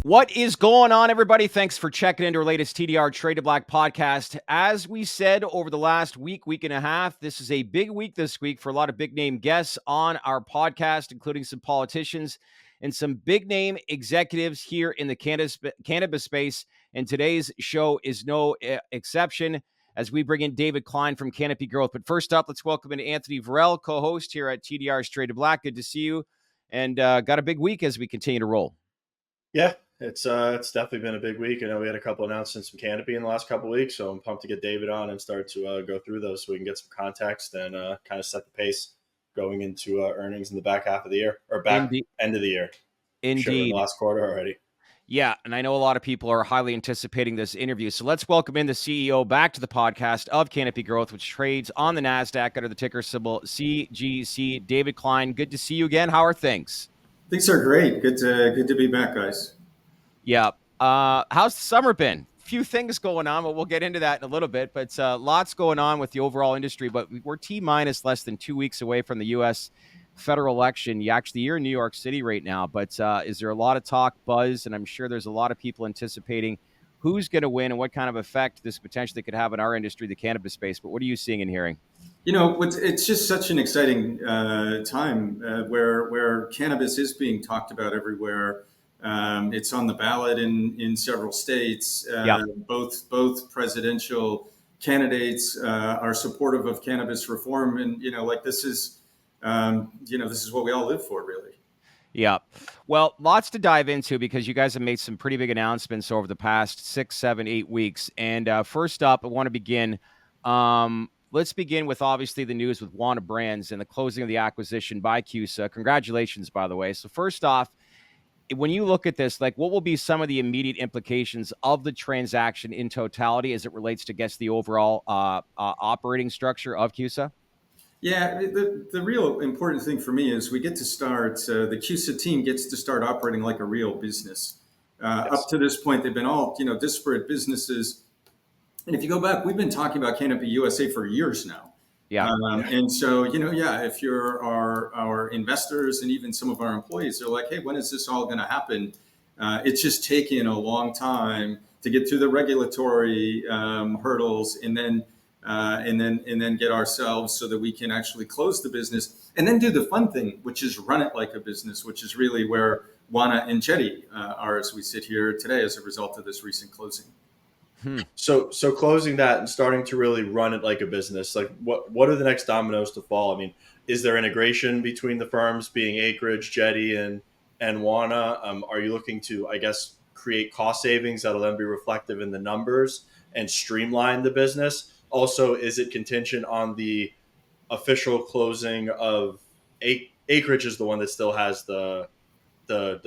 What is going on, everybody? Thanks for checking into our latest TDR Trade to Black podcast. As we said over the last week and a half, this is a big week this week for a lot of big name guests on our podcast, including some politicians and some big name executives here in the cannabis space. And today's show is no exception as we bring in David Klein from Canopy Growth. But first up, let's welcome in Anthony Varel, co-host here at TDR's Trade to Black. Good to see you. And got a big week as we continue to roll. Yeah, it's definitely been a big week. I know we had a couple announcements from Canopy in the last couple of weeks, so I'm pumped to get David on and start to go through those so we can get some context and kind of set the pace going into earnings in the back half of the year or end of the year. Indeed. Sure, we're in the last quarter already. Yeah, and I know a lot of people are highly anticipating this interview. So let's welcome in the CEO back to the podcast of Canopy Growth, which trades on the NASDAQ under the ticker symbol CGC. David Klein, good to see you again. How are things? Things are great. Good to be back, guys. Yeah. How's the summer been? Few things going on, but we'll get into that in a little bit. But lots going on with the overall industry. But we're T-minus less than 2 weeks away from the U.S. federal election. You're in New York City right now. But is there a lot of talk, buzz? And I'm sure there's a lot of people anticipating who's going to win and what kind of effect this potentially could have in our industry, the cannabis space. But what are you seeing and hearing? You know, it's just such an exciting time where cannabis is being talked about everywhere. It's on the ballot in several states. Both presidential candidates are supportive of cannabis reform, and this is what we all live for, really. Yeah. Well, lots to dive into because you guys have made some pretty big announcements over the past 6, 7, 8 weeks. And first up, I want to begin. Let's begin with obviously the news with Wana Brands and the closing of the acquisition by CUSA. Congratulations, by the way. So first off, when you look at this, like, what will be some of the immediate implications of the transaction in totality as it relates to, the overall operating structure of CUSA? Yeah, the real important thing for me is we get to start, the CUSA team gets to start operating like a real business. Yes. Up to this point, they've been all, disparate businesses. And if you go back, we've been talking about Canopy USA for years now. Yeah. And so, if you're our investors and even some of our employees, they're like, hey, when is this all going to happen? It's just taken a long time to get through the regulatory hurdles and then get ourselves so that we can actually close the business and then do the fun thing, which is run it like a business, which is really where Wana and Jetty are as we sit here today as a result of this recent closing. So closing that and starting to really run it like a business, like what are the next dominoes to fall? I mean, is there integration between the firms being Acreage, Jetty, and Wana? Are you looking to, create cost savings that'll then be reflective in the numbers and streamline the business? Also, is it contingent on the official closing of Acreage is the one that still has the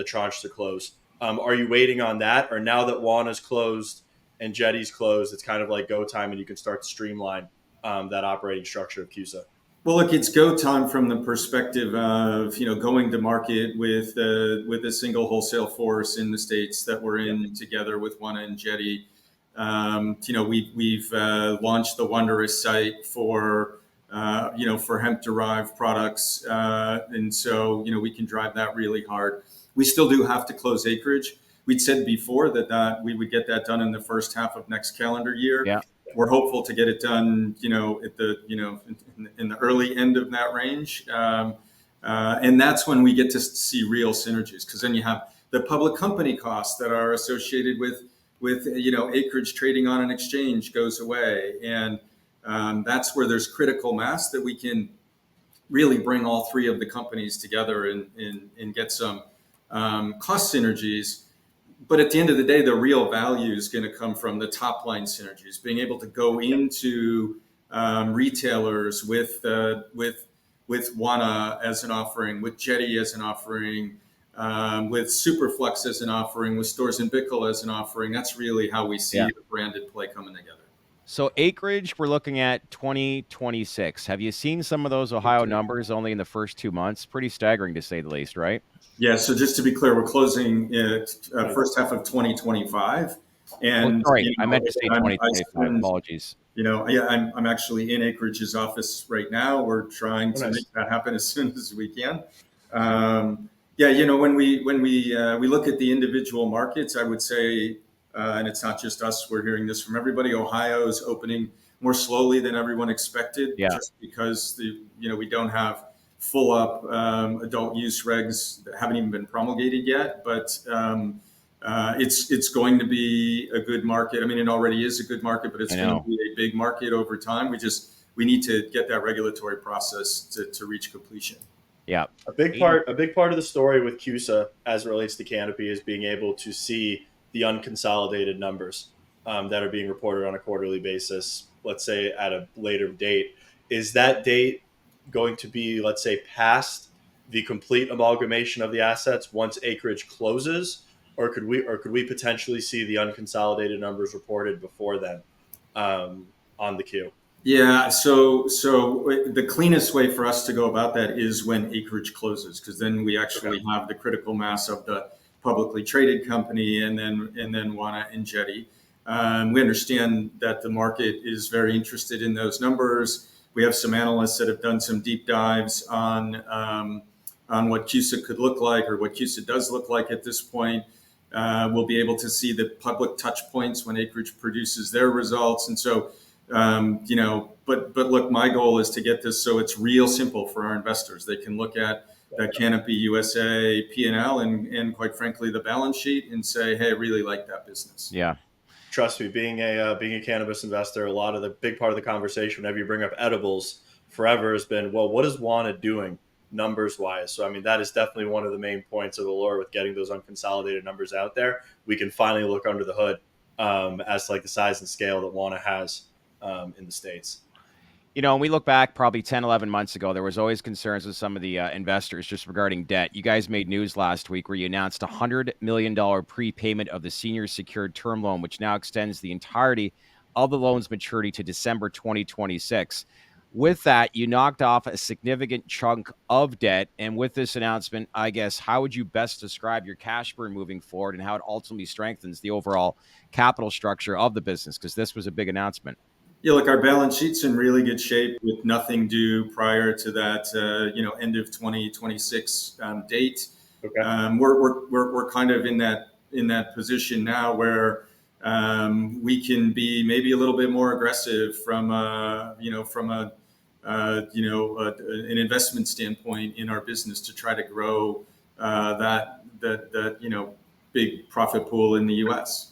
tranche to close? Are you waiting on that, or now that Wana's closed and Jetty's closed, it's kind of like go time and you can start to streamline that operating structure of CUSA? Well, look, it's go time from the perspective of, going to market with a single wholesale force in the states that we're in together with Wana and Jetty. We've launched the Wondrous site for hemp-derived products. And so, we can drive that really hard. We still do have to close Acreage. We'd said before that we would get that done in the first half of next calendar year. Yeah. We're hopeful to get it done, in the early end of that range. And that's when we get to see real synergies, because then you have the public company costs that are associated with Acreage trading on an exchange goes away. And that's where there's critical mass that we can really bring all three of the companies together and get some cost synergies. But at the end of the day, the real value is going to come from the top line synergies, being able to go into retailers with Wana as an offering, with Jetty as an offering, with Superflex as an offering, with Stores and Bickle as an offering. That's really how we see the branded play coming together. So Acreage, we're looking at 2026. Have you seen some of those Ohio numbers only in the first 2 months? Pretty staggering to say the least, right? Yeah. So just to be clear, we're closing it first half of 2025 And I meant to say 2025. Apologies. I'm actually in Acreage's office right now. We're trying to make that happen as soon as we can. Yeah, when we look at the individual markets, I would say, and it's not just us, we're hearing this from everybody. Ohio is opening more slowly than everyone expected, Yeah. just because we don't have full up adult use regs that haven't even been promulgated yet. But it's going to be a good market. I mean, it already is a good market, but it's going to be a big market over time. We need to get that regulatory process to reach completion. Yeah. A big part of the story with CUSA as it relates to Canopy is being able to see the unconsolidated numbers that are being reported on a quarterly basis, let's say at a later date. Is that date going to be, let's say, past the complete amalgamation of the assets once acreage closes, or could we potentially see the unconsolidated numbers reported before then on the queue? Yeah, so the cleanest way for us to go about that is when acreage closes, because then we actually have the critical mass of the publicly traded company, and then Wana and Jetty. We understand that the market is very interested in those numbers. We have some analysts that have done some deep dives on what CUSA could look like, or what CUSA does look like at this point. We'll be able to see the public touch points when acreage produces their results, and so. But look, my goal is to get this so it's real simple for our investors. They can look at the Canopy USA P&L and quite frankly the balance sheet and say, hey, I really like that business. Yeah. Trust me, being a cannabis investor, a lot of the big part of the conversation whenever you bring up edibles forever has been, well, what is Wana doing numbers wise? So I mean, that is definitely one of the main points of the lure with getting those unconsolidated numbers out there. We can finally look under the hood as to like the size and scale that Wana has in the States. When we look back probably 10, 11 months ago, there was always concerns with some of the investors just regarding debt. You guys made news last week where you announced a $100 million prepayment of the senior secured term loan, which now extends the entirety of the loan's maturity to December 2026. With that, you knocked off a significant chunk of debt. And with this announcement, I guess, how would you best describe your cash burn moving forward and how it ultimately strengthens the overall capital structure of the business? Because this was a big announcement. Yeah, look, our balance sheet's in really good shape with nothing due prior to that, end of 2026 date. Okay. We're kind of in that position now where we can be maybe a little bit more aggressive from an investment standpoint in our business to try to grow that big profit pool in the U.S.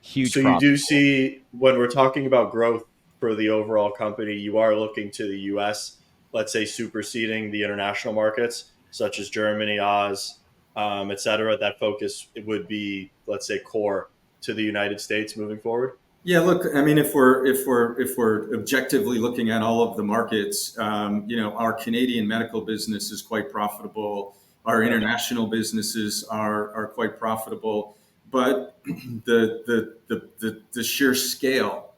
Huge. So you do see when we're talking about growth for the overall company, you are looking to the U.S., let's say superseding the international markets such as Germany, Oz, et cetera. That focus would be, let's say, core to the United States moving forward. Yeah, look, I mean, if we're objectively looking at all of the markets, our Canadian medical business is quite profitable. Our international businesses are quite profitable. But the sheer scale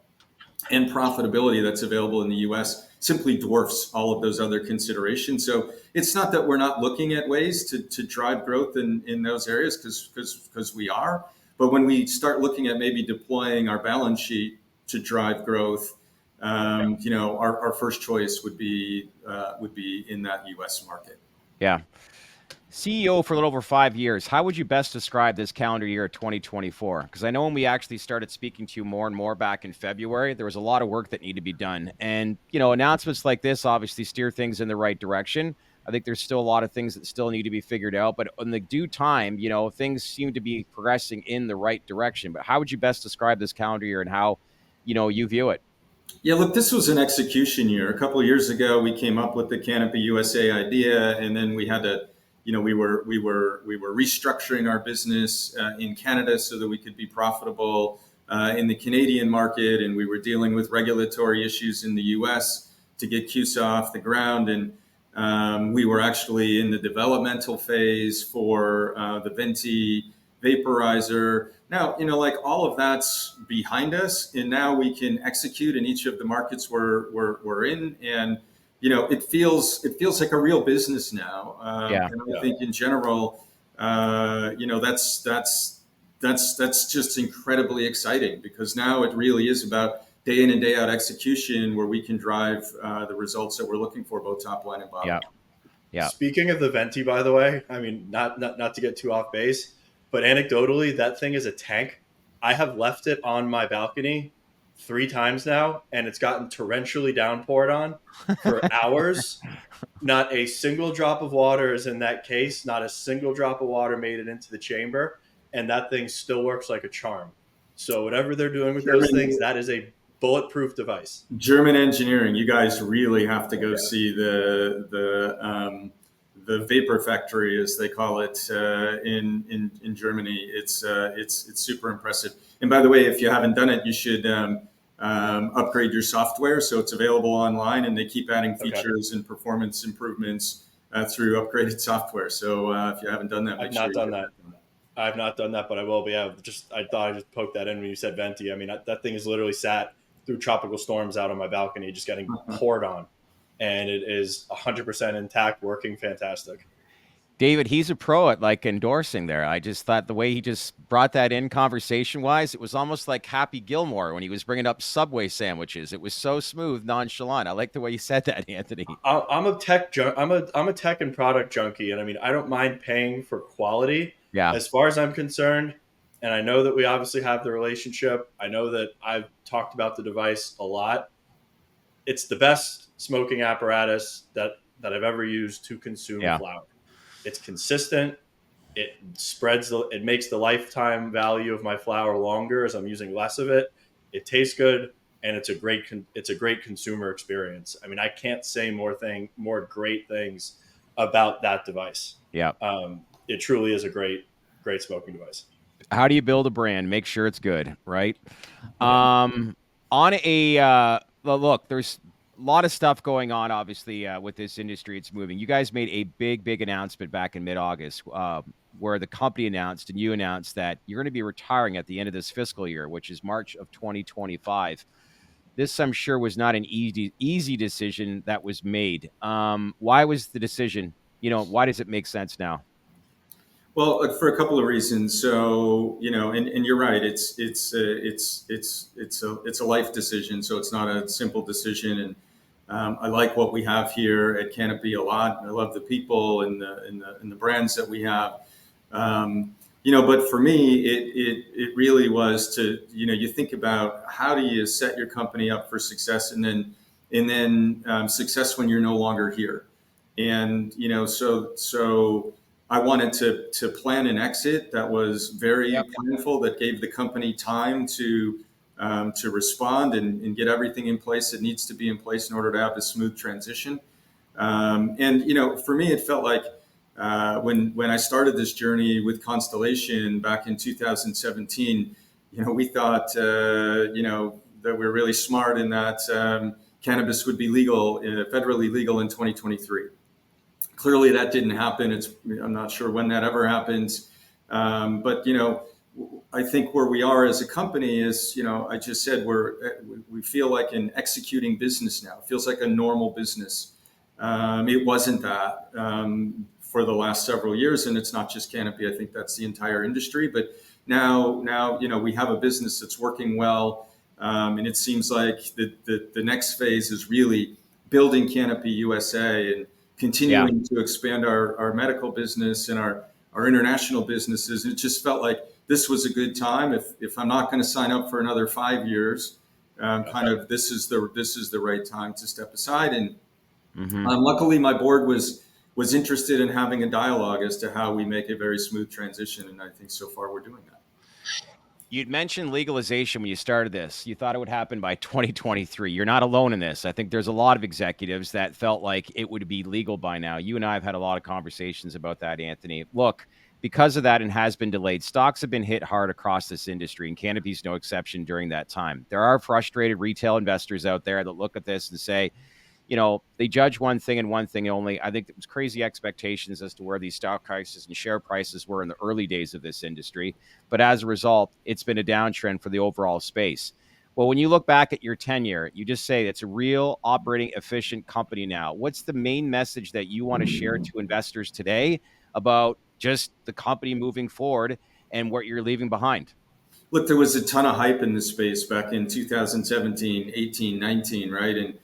and profitability that's available in the U.S. simply dwarfs all of those other considerations. So it's not that we're not looking at ways to drive growth in those areas, because we are. But when we start looking at maybe deploying our balance sheet to drive growth, our first choice would be in that U.S. market. Yeah. CEO for a little over 5 years. How would you best describe this calendar year of 2024? Because I know when we actually started speaking to you more and more back in February, there was a lot of work that needed to be done. And, announcements like this obviously steer things in the right direction. I think there's still a lot of things that still need to be figured out. But in the due time, things seem to be progressing in the right direction. But how would you best describe this calendar year and how, you view it? Yeah, look, this was an execution year. A couple of years ago, we came up with the Canopy USA idea, and then we had to we were restructuring our business in Canada so that we could be profitable in the Canadian market, and we were dealing with regulatory issues in the U.S. to get CUSA off the ground, and we were actually in the developmental phase for the Venty vaporizer. Now, all of that's behind us, and now we can execute in each of the markets we're in, and it feels like a real business now. And I think in general, that's just incredibly exciting, because now it really is about day in and day out execution where we can drive the results that we're looking for, both top line and bottom line. Yeah. Speaking of the Venty, by the way, I mean, not to get too off base, but anecdotally, that thing is a tank. I have left it on my balcony 3 times now, and it's gotten torrentially downpoured on for hours. Not a single drop of water is in that case. Not a single drop of water made it into the chamber, and that thing still works like a charm. So whatever they're doing with those things, German, that is a bulletproof device. German engineering. You guys really have to go Yeah. see the vapor factory, as they call it, in Germany. It's super impressive. And by the way, if you haven't done it, you should upgrade your software so it's available online, and they keep adding Okay. features and performance improvements through upgraded software. So if you haven't done that, make I've sure not you done get that. that done. I've not done that, but I will. But yeah, I thought I just poked that in when you said Venti. I mean, that thing is literally sat through tropical storms out on my balcony, just getting poured on, and it is 100% intact, working fantastic. David, he's a pro at like endorsing there. I just thought the way he just brought that in conversation wise, it was almost like Happy Gilmore when he was bringing up Subway sandwiches. It was so smooth, nonchalant. I like the way you said that, Anthony. I'm a I'm a tech and product junkie, and I mean, I don't mind paying for quality Yeah. as far as I'm concerned. And I know that we obviously have the relationship. I know that I've talked about the device a lot. It's the best smoking apparatus that I've ever used to consume Yeah. flower. It's consistent. It makes the lifetime value of my flower longer as I'm using less of it. It tastes good, and it's a great consumer experience. I mean, I can't say more great things about that device. Yeah. It truly is a great smoking device. How do you build a brand? Make sure it's good, right? Yeah. On a look, there's a lot of stuff going on, obviously, with this industry. It's moving. You guys made a big announcement back in mid-August, where the company announced and you announced that you're going to be retiring at the end of this fiscal year, which is March of 2025. This, I'm sure, was not an easy decision that was made. Why was the decision? Why does it make sense now? Well, for a couple of reasons. So, and you're right. It's a life decision. So it's not a simple decision. And I like what we have here at Canopy a lot. I love the people and the brands that we have. But for me, it really was to, you think about how do you set your company up for success, and then success when you're no longer here. And so I wanted to plan an exit that was very Yep. planful, that gave the company time to respond and get everything in place that needs to be in place in order to have a smooth transition. And for me, it felt like when I started this journey with Constellation back in 2017, we thought that we're really smart in that cannabis would be legal, federally legal in 2023. Clearly, that didn't happen. I'm not sure when that ever happens. But I think where we are as a company is, I just said we feel like an executing business now. It feels like a normal business. It wasn't that for the last several years, and it's not just Canopy. I think that's the entire industry. But now we have a business that's working well, and it seems like the next phase is really building Canopy USA and continuing to expand our medical business and our international businesses. It just felt like this was a good time. If I'm not going to sign up for another 5 years, this is the right time to step aside. And luckily, my board was interested in having a dialogue as to how we make a very smooth transition, and I think so far we're doing that. You'd mentioned legalization when you started this. You thought it would happen by 2023. You're not alone in this. I think there's a lot of executives that felt like it would be legal by now. You and I have had a lot of conversations about that, Anthony. Look, because of that and has been delayed, stocks have been hit hard across this industry, and Canopy's no exception during that time. There are frustrated retail investors out there that look at this and say, they judge one thing and one thing only. I think it was crazy expectations as to where these stock prices and share prices were in the early days of this industry. But as a result, it's been a downtrend for the overall space. Well, when you look back at your tenure, you just say it's a real operating efficient company now. What's the main message that you want to share to investors today about just the company moving forward and what you're leaving behind? Look, there was a ton of hype in this space back in 2017, 18, 19, right? And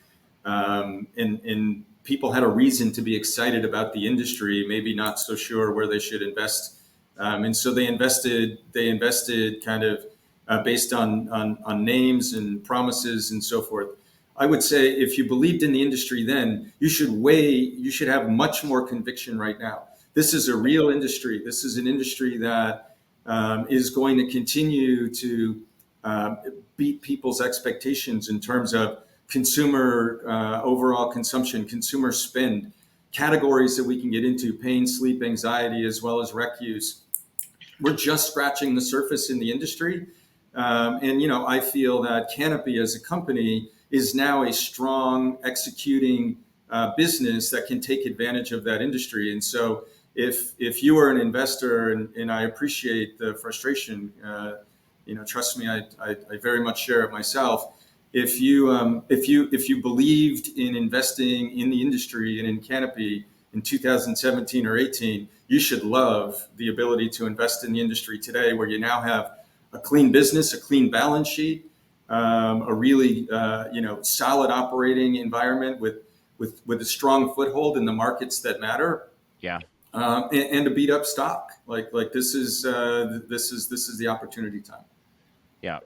people had a reason to be excited about the industry, maybe not so sure where they should invest. And so they invested kind of based on names and promises and so forth. I would say if you believed in the industry then, you should have much more conviction right now. This is a real industry. This is an industry that is going to continue to beat people's expectations in terms of consumer overall consumption, consumer spend, categories that we can get into: pain, sleep, anxiety, as well as rec use. We're just scratching the surface in the industry. And, I feel that Canopy as a company is now a strong executing business that can take advantage of that industry. And so if you are an investor, and I appreciate the frustration, trust me, I very much share it myself. If you believed in investing in the industry and in Canopy in 2017 or 18, you should love the ability to invest in the industry today, where you now have a clean business, a clean balance sheet, a really solid operating environment with a strong foothold in the markets that matter. Yeah. And a beat up stock. Like this is the opportunity time. Yeah.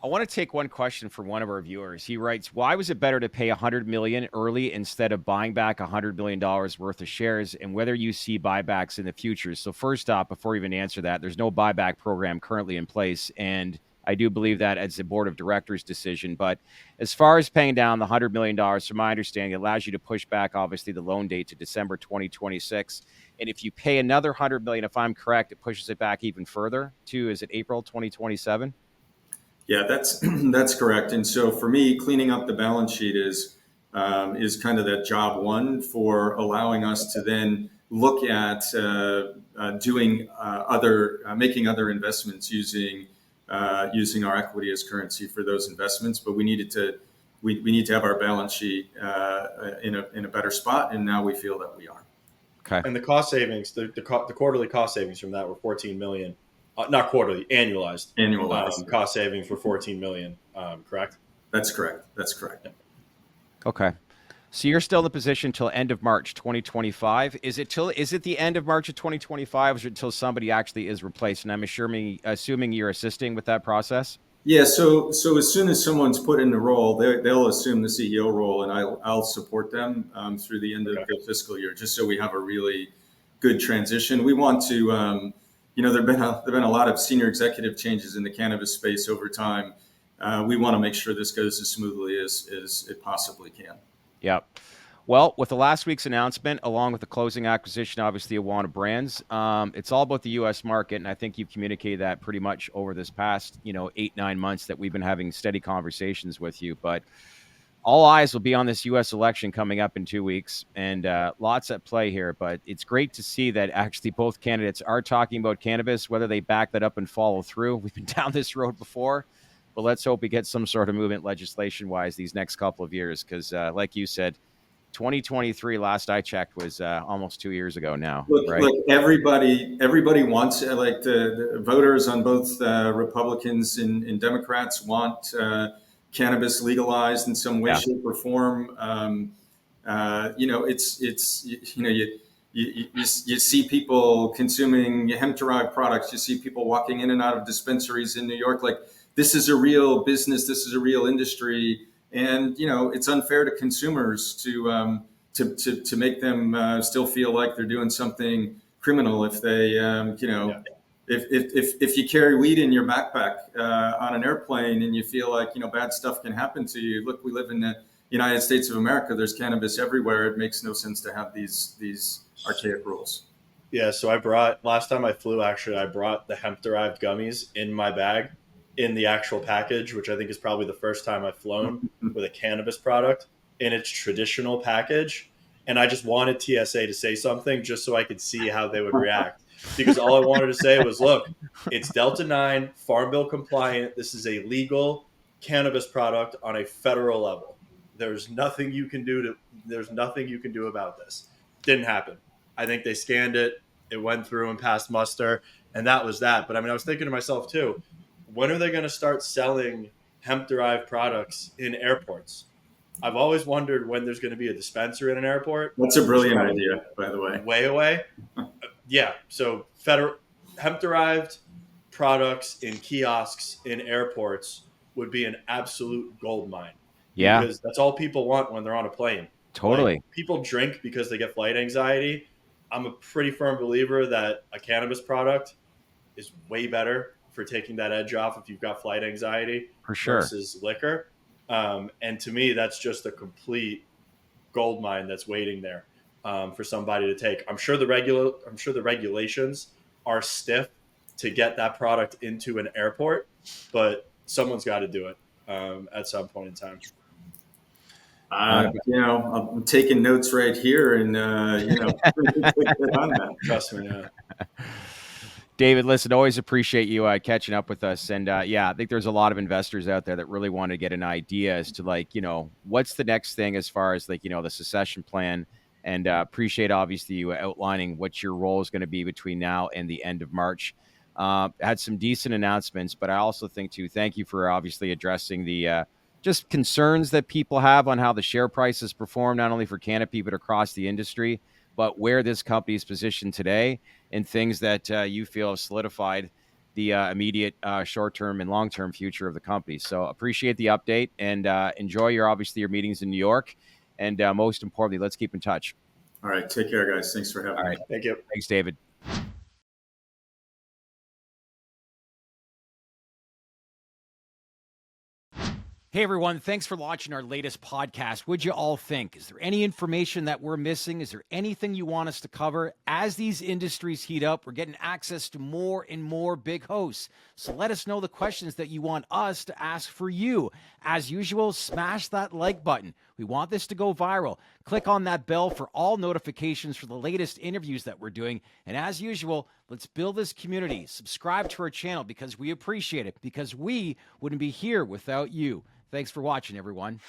I want to take one question from one of our viewers. He writes, why was it better to pay $100 million early instead of buying back $100 million worth of shares, and whether you see buybacks in the future? So first off, before we even answer that, there's no buyback program currently in place. And I do believe that as the board of directors decision. But as far as paying down the $100 million, from my understanding, it allows you to push back, obviously, the loan date to December 2026. And if you pay another $100 million, if I'm correct, it pushes it back even further to, is it April 2027? Yeah, that's correct. And so for me, cleaning up the balance sheet is kind of that job one for allowing us to then look at making other investments using our equity as currency for those investments. But we need to have our balance sheet in a better spot, and now we feel that we are. Okay. And the cost savings, the quarterly cost savings from that were $14 million. Not quarterly, annualized. Cost savings were $14 million, correct? That's correct. Okay. So you're still in the position till end of March 2025. Is it the end of March of 2025, or is it until somebody actually is replaced? And I'm assuming you're assisting with that process? Yeah. So as soon as someone's put in the role, they'll assume the CEO role, and I'll support them through the end of the fiscal year, just so we have a really good transition. We want to. There've been a lot of senior executive changes in the cannabis space over time. We want to make sure this goes as smoothly as it possibly can. Yep. Well, with the last week's announcement, along with the closing acquisition, obviously, of Wana Brands, it's all about the U.S. market, and I think you've communicated that pretty much over this past, 8-9 months that we've been having steady conversations with you. But all eyes will be on this U.S. election coming up in 2 weeks, and lots at play here. But it's great to see that actually both candidates are talking about cannabis. Whether they back that up and follow through, we've been down this road before. But let's hope we get some sort of movement legislation-wise these next couple of years, because like you said, 2023, last I checked, was almost 2 years ago now. Right? Look, everybody wants, the voters on both Republicans and Democrats want cannabis legalized in some way, shape, or form. You see people consuming hemp-derived products. You see people walking in and out of dispensaries in New York. Like, this is a real business. This is a real industry, and it's unfair to consumers to make them still feel like they're doing something criminal if they If you carry weed in your backpack on an airplane and you feel like bad stuff can happen to you. Look, we live in the United States of America. There's cannabis everywhere. It makes no sense to have these archaic rules. Yeah. So last time I flew, actually, I brought the hemp derived gummies in my bag in the actual package, which I think is probably the first time I've flown with a cannabis product in its traditional package. And I just wanted TSA to say something just so I could see how they would react. Because all I wanted to say was, look, it's Delta 9, Farm Bill compliant. This is a legal cannabis product on a federal level. There's nothing you can do about this. Didn't happen. I think they scanned it. It went through and passed muster, and that was that. But I mean, I was thinking to myself too, when are they going to start selling hemp-derived products in airports? I've always wondered when there's going to be a dispenser in an airport. That's a brilliant idea, by the way. Way away. Yeah. So hemp-derived products in kiosks in airports would be an absolute gold mine. Yeah. Because that's all people want when they're on a plane. Totally. Like, people drink because they get flight anxiety. I'm a pretty firm believer that a cannabis product is way better for taking that edge off if you've got flight anxiety For sure. versus liquor. And to me, that's just a complete gold mine that's waiting there for somebody to take. I'm sure the regulations are stiff to get that product into an airport, but someone's got to do it at some point in time. I'm taking notes right here, and on that. Trust me. Yeah. David, listen, always appreciate you catching up with us. And I think there's a lot of investors out there that really want to get an idea as to what's the next thing as far as the succession plan. And appreciate obviously you outlining what your role is going to be between now and the end of March. Had some decent announcements, but I also think thank you for obviously addressing the just concerns that people have on how the share prices perform, not only for Canopy, but across the industry, but where this company is positioned today and things that you feel have solidified the immediate short-term and long-term future of the company. So appreciate the update and enjoy your meetings in New York. And most importantly, let's keep in touch. All right. Take care, guys. Thanks for having me. All right. Thank you. Thanks, David. Hey, everyone. Thanks for watching our latest podcast. What'd you all think? Is there any information that we're missing? Is there anything you want us to cover? As these industries heat up, we're getting access to more and more big hosts. So let us know the questions that you want us to ask for you. As usual, smash that like button. We want this to go viral. Click on that bell for all notifications for the latest interviews that we're doing. And as usual, let's build this community. Subscribe to our channel because we appreciate it, because we wouldn't be here without you. Thanks for watching, everyone.